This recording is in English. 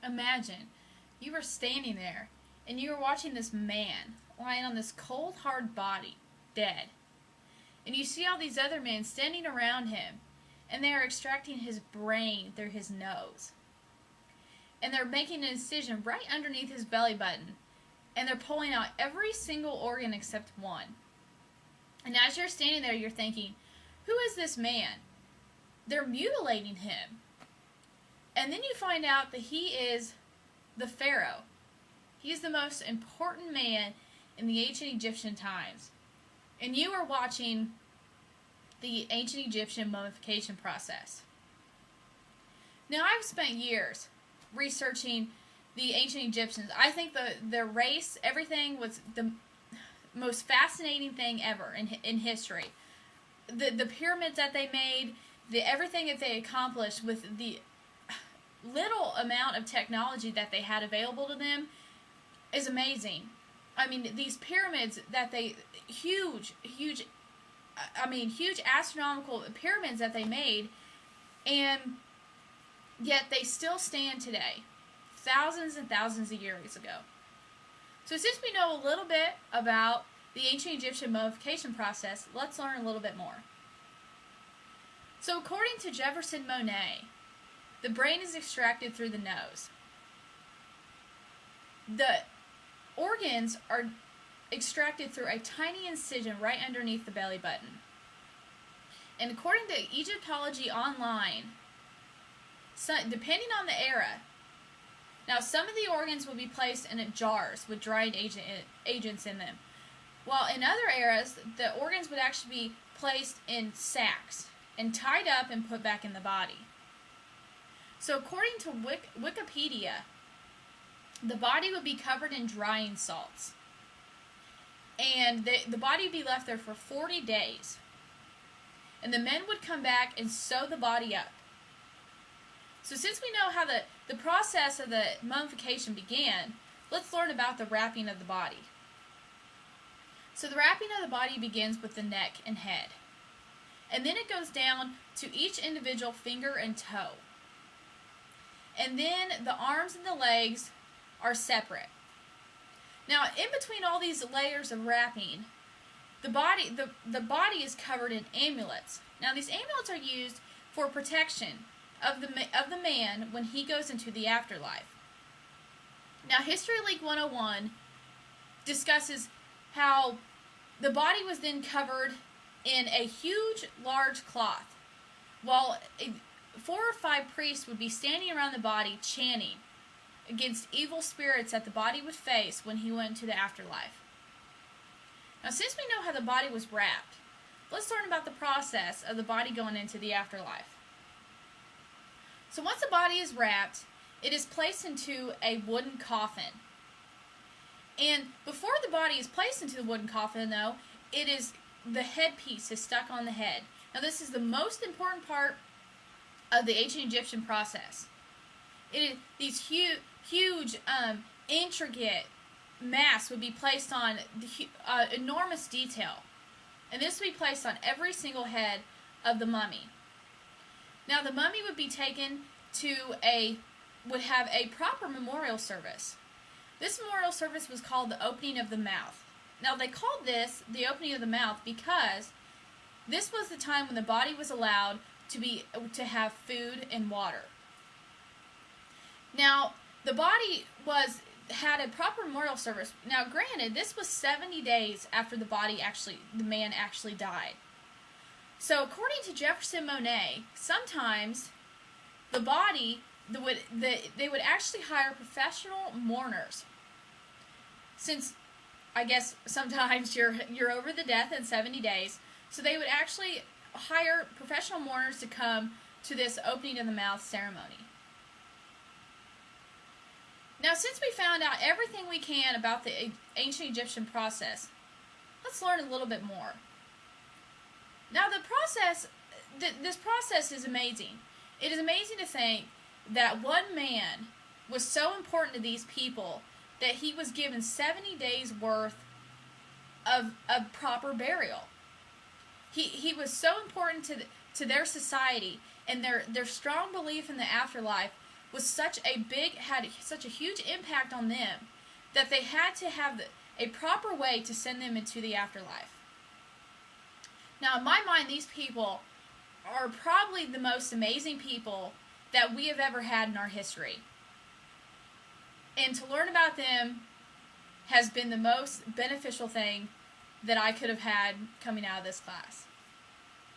Imagine you were standing there and you were watching this man lying on this cold, hard body, dead. And you see all these other men standing around him, and they are extracting his brain through his nose. And they're making an incision right underneath his belly button, and they're pulling out every single organ except one. And as you're standing there, you're thinking, who is this man? They're mutilating him. And then you find out that he is the Pharaoh. He is the most important man in the ancient Egyptian times. And you are watching the ancient Egyptian mummification process. Now, I've spent years researching the ancient Egyptians. I think the race, everything was the most fascinating thing ever in history. The pyramids that they made, everything that they accomplished with the little amount of technology that they had available to them is amazing. I mean, these pyramids that huge astronomical pyramids that they made, and yet they still stand today, thousands and thousands of years ago. So since we know a little bit about the ancient Egyptian mummification process, let's learn a little bit more. So according to Jefferson Monet, the brain is extracted through the nose. The organs are extracted through a tiny incision right underneath the belly button. And according to Egyptology Online, depending on the era, now some of the organs will be placed in jars with dried agents in them, while in other eras, the organs would actually be placed in sacks and tied up and put back in the body. So according to Wikipedia, the body would be covered in drying salts. And the body would be left there for 40 days. And the men would come back and sew the body up. So since we know how the process of the mummification began, let's learn about the wrapping of the body. So the wrapping of the body begins with the neck and head. And then it goes down to each individual finger and toe. And then the arms and the legs are separate. Now, in between all these layers of wrapping, the body is covered in amulets. Now, these amulets are used for protection of the man when he goes into the afterlife. Now, History League 101 discusses how the body was then covered in a huge, large cloth, while 4 or 5 priests would be standing around the body chanting against evil spirits that the body would face when he went to the afterlife. Now, since we know how the body was wrapped, let's learn about the process of the body going into the afterlife. So once the body is wrapped, it is placed into a wooden coffin. And before the body is placed into the wooden coffin, though, the headpiece is stuck on the head. Now, this is the most important part of the ancient Egyptian process. These huge, intricate masks would be placed on enormous detail. And this would be placed on every single head of the mummy. Now, the mummy would be taken would have a proper memorial service. This memorial service was called the opening of the mouth. Now, they called this the opening of the mouth because this was the time when the body was allowed to have food and water. Now, the body had a proper memorial service. Now, granted, this was 70 days after the man actually died. So, according to Jefferson Monet, sometimes the body, they would actually hire professional mourners. Since, I guess, sometimes you're over the death in 70 days, so they would actually hire professional mourners to come to this opening of the mouth ceremony. Now, since we found out everything we can about the ancient Egyptian process, let's learn a little bit more. Now, this process is amazing. It is amazing to think that one man was so important to these people that he was given 70 days worth of proper burial. He was so important to their society and their strong belief in the afterlife was had such a huge impact on them that they had to have a proper way to send them into the afterlife. Now, in my mind, these people are probably the most amazing people that we have ever had in our history. And to learn about them has been the most beneficial thing that I could have had coming out of this class.